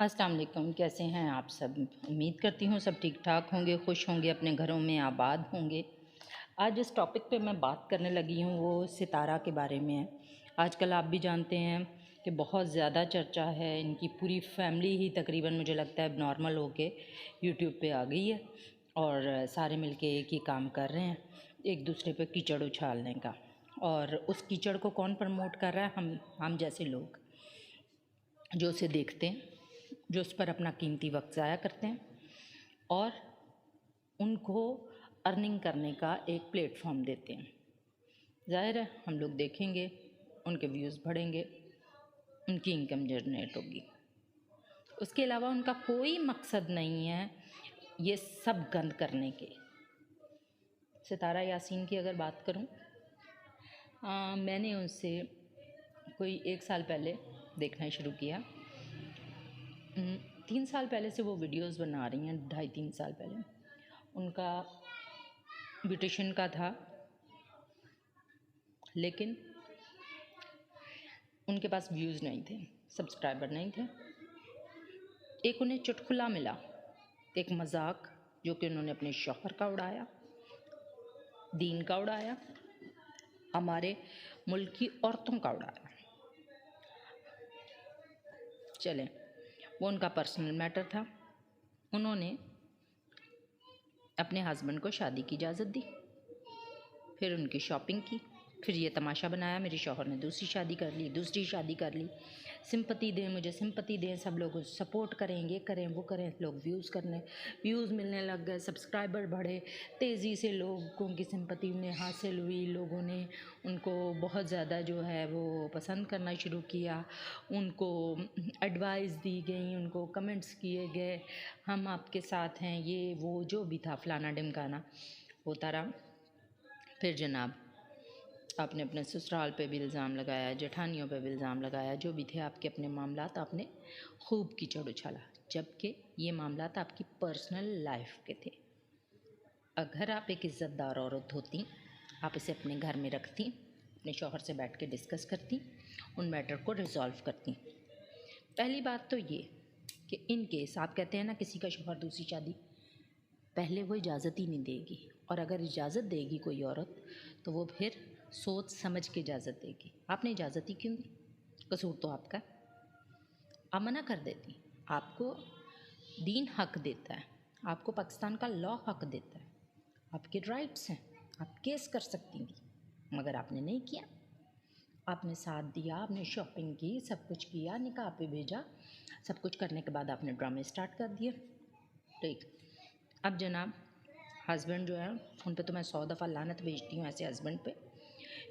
अस्सलाम वालेकुम। कैसे हैं आप सब? उम्मीद करती हूँ सब ठीक ठाक होंगे, खुश होंगे, अपने घरों में आबाद होंगे। आज जिस टॉपिक पे मैं बात करने लगी हूँ वो सितारा के बारे में है। आजकल आप भी जानते हैं कि बहुत ज़्यादा चर्चा है, इनकी पूरी फैमिली ही तकरीबन मुझे लगता है नॉर्मल होके यूट्यूब पे आ गई है और सारे मिलके एक ही काम कर रहे हैं, एक दूसरे पे कीचड़ उछालने का। और उस कीचड़ को कौन प्रमोट कर रहा है? हम जैसे लोग जो उसे देखते हैं, जो उस पर अपना कीमती वक्त ज़ाया करते हैं और उनको अर्निंग करने का एक प्लेटफॉर्म देते हैं। ज़ाहिर है हम लोग देखेंगे, उनके व्यूज़ बढ़ेंगे, उनकी इनकम जनरेट होगी। उसके अलावा उनका कोई मकसद नहीं है ये सब गंद करने के। सितारा यासीन की अगर बात करूं, मैंने उनसे कोई 1 साल पहले देखना शुरू किया। 3 साल पहले से वो वीडियोस बना रही हैं, 2.5-3 साल पहले। उनका ब्यूटिशियन का था, लेकिन उनके पास व्यूज़ नहीं थे, सब्सक्राइबर नहीं थे। एक उन्हें चुटकुला मिला, एक मजाक जो कि उन्होंने अपने शौहर का उड़ाया, दीन का उड़ाया, हमारे मुल्क की औरतों का उड़ाया। चलें, वो उनका पर्सनल मैटर था। उन्होंने अपने हस्बैंड को शादी की इजाज़त दी, फिर उनकी शॉपिंग की, फिर ये तमाशा बनाया मेरे शौहर ने दूसरी शादी कर ली, दूसरी शादी कर ली। सिंपति दें, मुझे सिंपति दें, सब लोग सपोर्ट करें, ये करें वो करें। लोग व्यूज़ मिलने लग गए, सब्सक्राइबर बढ़े, तेज़ी से लोगों की सिंपति उन्हें हासिल हुई। लोगों ने उनको बहुत ज़्यादा जो है वो पसंद करना शुरू किया, उनको एडवाइस दी गई, उनको कमेंट्स किए गए, हम आपके साथ हैं, ये वो जो भी था फलाना ढिमकाना होता रहा। फिर जनाब आपने अपने ससुराल पे भी इल्ज़ाम लगाया, जेठानियों पे भी इल्ज़ाम लगाया, जो भी थे आपके अपने मामलात, आपने खूब कीचड़ उछाला, जबकि ये मामलात आपकी पर्सनल लाइफ के थे। अगर आप एक इज़्ज़तदार औरत होती, आप इसे अपने घर में रखती, अपने शौहर से बैठ के डिस्कस करती, उन मैटर को रिज़ॉल्व करती। पहली बात तो ये कि इन केस आप कहते हैं ना किसी का शौहर दूसरी शादी, पहले वो इजाज़त ही नहीं देगी, और अगर इजाज़त देगी कोई औरत तो वो फिर सोच समझ के इजाज़त देगी। आपने इजाज़त ही क्यों दी? कसूर तो आपका। आप मना कर देती। आपको दीन हक देता है, आपको पाकिस्तान का लॉ हक देता है, आपके राइट्स हैं, आप केस कर सकती थी, मगर आपने नहीं किया। आपने साथ दिया, आपने शॉपिंग की, सब कुछ किया, निकाह पे भेजा, सब कुछ करने के बाद आपने ड्रामे स्टार्ट कर दिए। ठीक, अब जनाब हस्बैंड जो है उन पे तो मैं 100 दफ़ा लानत भेजती हूँ, ऐसे हस्बैंड पे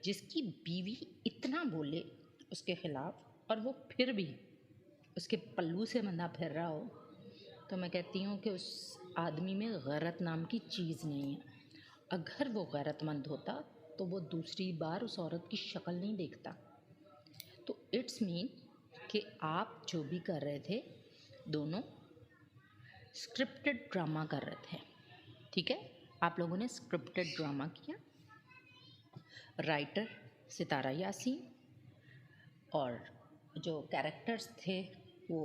जिसकी बीवी इतना बोले उसके ख़िलाफ़ और वो फिर भी उसके पल्लू से बंधा फिर रहा हो, तो मैं कहती हूँ कि उस आदमी में गैरत नाम की चीज़ नहीं है। अगर वो गैरतमंद होता तो वो दूसरी बार उस औरत की शक्ल नहीं देखता। तो इट्स मीन कि आप जो भी कर रहे थे दोनों स्क्रिप्टेड ड्रामा कर रहे थे। ठीक है, आप लोगों ने स्क्रिप्टेड ड्रामा किया। राइटर सितारा यासीन और जो कैरेक्टर्स थे वो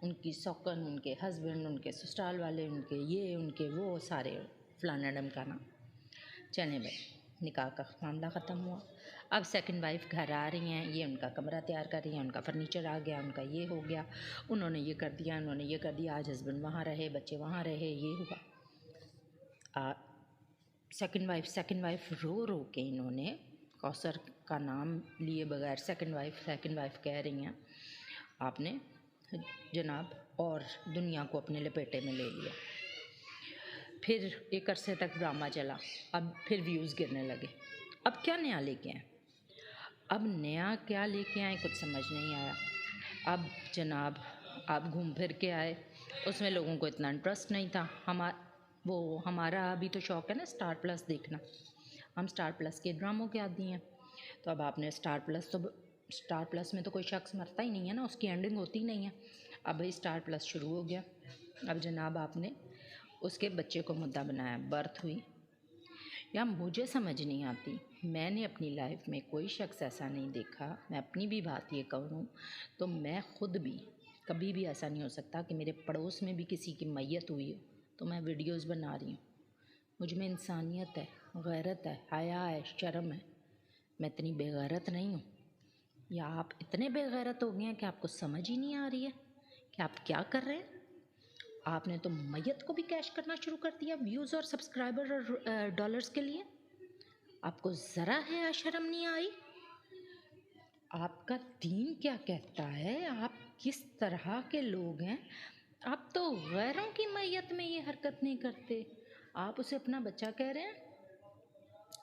उनकी सौकन, उनके हस्बैंड, उनके ससुराल वाले, उनके ये उनके वो सारे फलाना ढमकाना। चलें भाई, निकाह का मामला ख़त्म हुआ। अब सेकंड वाइफ घर आ रही हैं, ये उनका कमरा तैयार कर रही हैं, उनका फर्नीचर आ गया, उनका ये हो गया, उन्होंने ये कर दिया, उन्होंने ये कर दिया, आज हस्बैंड वहाँ रहे, बच्चे वहाँ रहे, ये हुआ। सेकंड वाइफ रो रो के इन्होंने कौसर का नाम लिए बगैर सेकंड वाइफ कह रही हैं, आपने जनाब और दुनिया को अपने लपेटे में ले लिया। फिर एक अरसे तक ड्रामा चला, अब फिर व्यूज़ गिरने लगे। अब क्या नया लेके आए? अब नया क्या लेके आए कुछ समझ नहीं आया। अब जनाब आप घूम फिर के आए, उसमें लोगों को इतना इंटरेस्ट नहीं था। हमारा अभी तो शौक़ है ना स्टार प्लस देखना, हम स्टार प्लस के ड्रामों के आदी हैं। तो अब आपने स्टार प्लस में तो कोई शख्स मरता ही नहीं है ना, उसकी एंडिंग होती ही नहीं है। अब भाई स्टार प्लस शुरू हो गया। अब जनाब आपने उसके बच्चे को मुद्दा बनाया, बर्थ हुई। या मुझे समझ नहीं आती, मैंने अपनी लाइफ में कोई शख्स ऐसा नहीं देखा। मैं अपनी भी बात ये कहूँ तो मैं ख़ुद भी कभी भी ऐसा नहीं हो सकता कि मेरे पड़ोस में भी किसी की मैयत हुई हो तो मैं वीडियोस बना रही हूँ। मुझ में इंसानियत है, गैरत है, हया है, शर्म है। मैं इतनी बेगैरत नहीं हूँ। या आप इतने बेगैरत हो गए हैं कि आपको समझ ही नहीं आ रही है कि आप क्या कर रहे हैं। आपने तो मैयत को भी कैश करना शुरू कर दिया व्यूज़ और सब्सक्राइबर और डॉलर्स के लिए। आपको ज़रा है शर्म नहीं आई? आपका दीन क्या कहता है? आप किस तरह के लोग हैं? आप तो गैरों की मैयत में ये हरकत नहीं करते, आप उसे अपना बच्चा कह रहे हैं।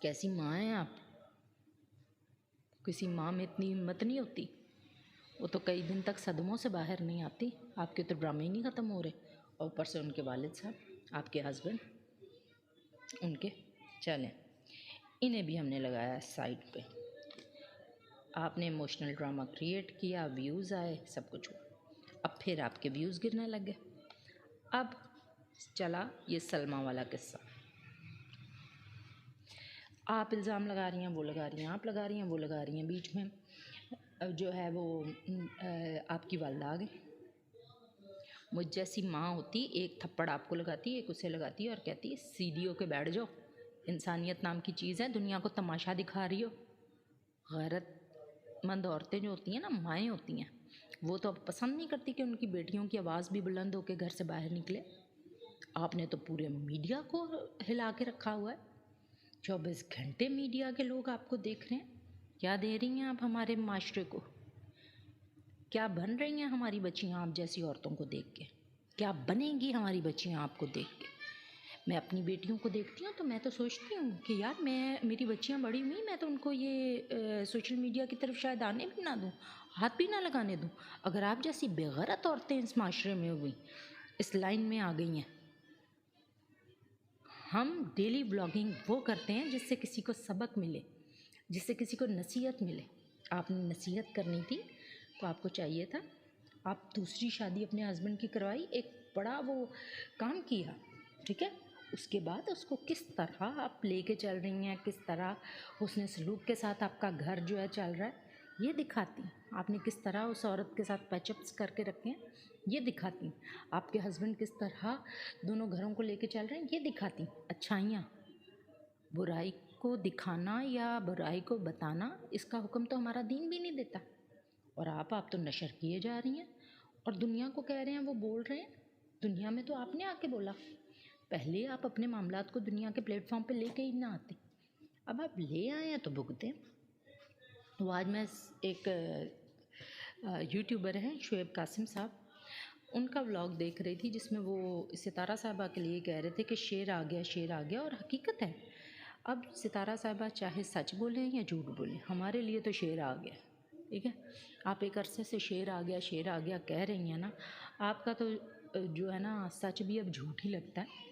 कैसी माँ हैं आप? किसी माँ में इतनी हिम्मत नहीं होती। वो तो कई दिन तक सदमों से बाहर नहीं आती। आपके तो ड्रामे ही नहीं ख़त्म हो रहे। और ऊपर से उनके वालिद साहब, आपके हस्बैंड, उनके चलें, इन्हें भी हमने लगाया साइड पे। आपने इमोशनल ड्रामा क्रिएट किया, व्यूज़ आए, सब कुछ हुआ। अब फिर आपके व्यूज़ गिरने लग गए। अब चला ये सलमा वाला किस्सा। आप इल्ज़ाम लगा रही हैं, वो लगा रही हैं, आप लगा रही हैं, वो लगा रही हैं। बीच में जो है वो आपकी वालदा आ गई। मुझ जैसी माँ होती, एक थप्पड़ आपको लगाती, एक उसे लगाती और कहती सीढ़ी होके बैठ जाओ, इंसानियत नाम की चीज़ है, दुनिया को तमाशा दिखा रही हो। गैरतमंद औरतें जो होती हैं ना, माएँ होती हैं, वो तो अब पसंद नहीं करती कि उनकी बेटियों की आवाज़ भी बुलंद होकर घर से बाहर निकले। आपने तो पूरे मीडिया को हिला के रखा हुआ है। 24 घंटे मीडिया के लोग आपको देख रहे हैं। क्या दे रही हैं आप हमारे माशरे को? क्या बन रही हैं हमारी बच्चियाँ आप जैसी औरतों को देख के? क्या बनेंगी हमारी बच्चियाँ आपको देख के? मैं अपनी बेटियों को देखती हूँ तो मैं तो सोचती हूँ कि यार मेरी बच्चियाँ बड़ी हुई, मैं तो उनको ये सोशल मीडिया की तरफ शायद आने भी ना दूँ, हाथ भी ना लगाने दूँ। अगर आप जैसी बेगैरत औरतें इस माशरे में हुई, इस लाइन में आ गई हैं। हम डेली ब्लॉगिंग वो करते हैं जिससे किसी को सबक मिले, जिससे किसी को नसीहत मिले। आपने नसीहत करनी थी तो आपको चाहिए था, आप दूसरी शादी अपने हस्बैंड की करवाई, एक बड़ा वो काम किया, ठीक है। उसके बाद उसको किस तरह आप लेके चल रही हैं, किस तरह हुस्न सलूक के साथ आपका घर जो है चल रहा है, ये दिखाती। आपने किस तरह उस औरत के साथ पैचअप्स करके रखे हैं, ये दिखाती। आपके हस्बैंड किस तरह दोनों घरों को लेके चल रहे हैं, ये दिखाती। अच्छाइयाँ, बुराई को दिखाना या बुराई को बताना, इसका हुक्म तो हमारा दीन भी नहीं देता। और आप तो नशर किए जा रही हैं और दुनिया को कह रहे हैं, वो बोल रहे हैं। दुनिया में तो आपने आके बोला, पहले आप अपने मामलात को दुनिया के प्लेटफॉर्म पे लेके ही ना आते। अब आप ले आए हैं तो भुगतें। तो आज मैं एक यूट्यूबर हैं शुएब कासिम साहब, उनका व्लॉग देख रही थी जिसमें वो सितारा साहिबा के लिए कह रहे थे कि शेर आ गया, शेर आ गया। और हकीकत है, अब सितारा साहिबा चाहे सच बोलें या झूठ बोलें, हमारे लिए तो शेर आ गया, ठीक है। आप एक अरसे से शेर आ गया, शेर आ गया कह रही हैं ना, आपका तो जो है ना सच भी अब झूठ ही लगता है।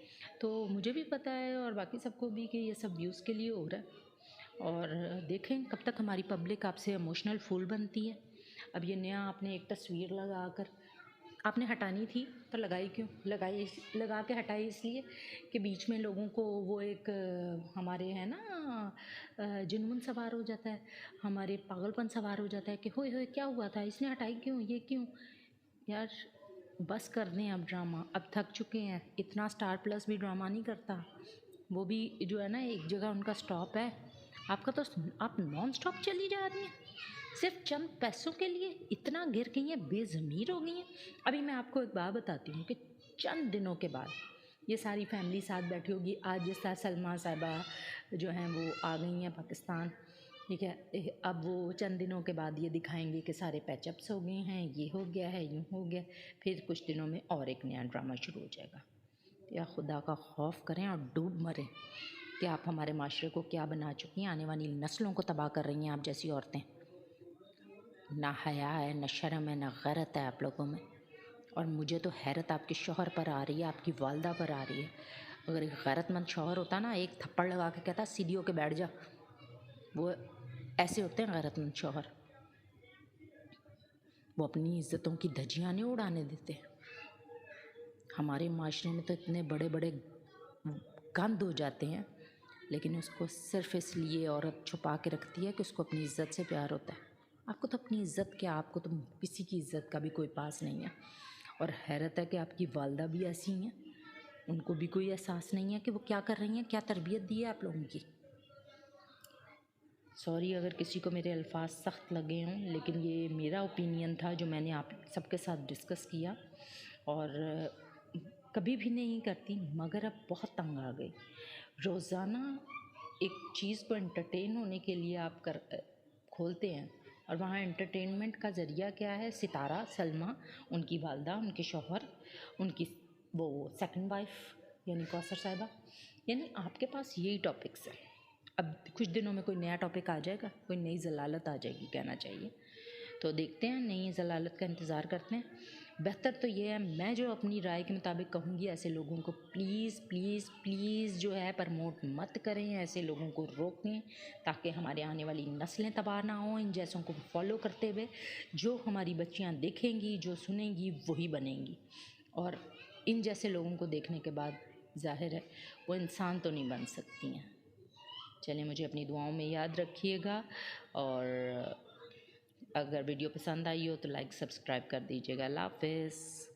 तो मुझे भी पता है और बाकी सबको भी कि ये सब व्यूज़ के लिए हो रहा है। और देखें कब तक हमारी पब्लिक आपसे इमोशनल फूल बनती है। अब ये नया आपने एक तस्वीर लगा कर, आपने हटानी थी तो लगाई क्यों? लगा के हटाई इसलिए कि बीच में लोगों को वो एक हमारे है ना जुनून सवार हो जाता है, हमारे पागलपन सवार हो जाता है कि होए होए क्या हुआ था, इसने हटाई क्यों, ये क्यों। यार बस कर दें अब ड्रामा, अब थक चुके हैं। इतना स्टार प्लस भी ड्रामा नहीं करता, वो भी जो है ना एक जगह उनका स्टॉप है। आपका तो आप नॉन स्टॉप चली जा रही हैं सिर्फ चंद पैसों के लिए। इतना गिर गई हैं, बेज़मीर हो गई हैं। अभी मैं आपको एक बात बताती हूँ कि चंद दिनों के बाद ये सारी फैमिली साथ बैठी होगी। आज जिस तरह सलमा साहिबा जो हैं वो आ गई हैं पाकिस्तान, ठीक है। अब वो चंद दिनों के बाद ये दिखाएंगे कि सारे पैचअप्स हो गए हैं, ये हो गया है, यूँ हो गया। फिर कुछ दिनों में और एक नया ड्रामा शुरू हो जाएगा। या खुदा का खौफ करें और डूब मरें कि आप हमारे माशरे को क्या बना चुकी हैं। आने वाली नस्लों को तबाह कर रही हैं आप जैसी औरतें। ना हया है, ना शर्म है, ना गैरत है आप लोगों में। और मुझे तो हैरत आपके शौहर पर आ रही है, आपकी वालदा पर आ रही है। अगर एक गैरतमंद शौहर होता ना, एक थप्पड़ लगा के कहता सीढ़ी होके बैठ जा। वो ऐसे होते हैं गैरतमंद शौहर, वो अपनी इज्जतों की धज्जियाँ नहीं उड़ाने देते। हमारे माशरे में तो इतने बड़े बड़े गंद हो जाते हैं, लेकिन उसको सिर्फ इसलिए औरत छुपा के रखती है कि उसको अपनी इज्जत से प्यार होता है। आपको तो अपनी इज़्ज़त क्या, आपको तो किसी की इज़्ज़त का भी कोई पास नहीं है। और हैरत है कि आपकी वालदा भी ऐसी हैं, उनको भी कोई एहसास नहीं है कि वो क्या कर रही हैं, क्या तरबियत दी है आप लोगों की। सॉरी अगर किसी को मेरे अल्फाज सख्त लगे हों, लेकिन ये मेरा ओपिनियन था जो मैंने आप सबके साथ डिस्कस किया। और कभी भी नहीं करती, मगर अब बहुत तंग आ गई। रोज़ाना एक चीज़ को एंटरटेन होने के लिए आप खोलते हैं, और वहाँ एंटरटेनमेंट का ज़रिया क्या है? सितारा, सलमा, उनकी वालदा, उनके शौहर, उनकी वो सेकंड वाइफ यानी कौसर साहिबा, यानी आपके पास यही टॉपिक्स हैं। अब कुछ दिनों में कोई नया टॉपिक आ जाएगा, कोई नई ज़लालत आ जाएगी कहना चाहिए, तो देखते हैं, नई ज़लालत का इंतज़ार करते हैं। बेहतर तो ये है, मैं जो अपनी राय के मुताबिक कहूँगी, ऐसे लोगों को प्लीज़ प्लीज़ प्लीज़ जो है प्रमोट मत करें, ऐसे लोगों को रोकें, ताकि हमारे आने वाली नस्लें तबाह ना हों इन जैसों को फॉलो करते हुए। जो हमारी बच्चियाँ देखेंगी, जो सुनेंगी, वही बनेंगी। और इन जैसे लोगों को देखने के बाद जाहिर है वो इंसान तो नहीं बन सकती हैं। चलिए, मुझे अपनी दुआओं में याद रखिएगा, और अगर वीडियो पसंद आई हो तो लाइक सब्सक्राइब कर दीजिएगा। अल्लाह हाफ़िज़।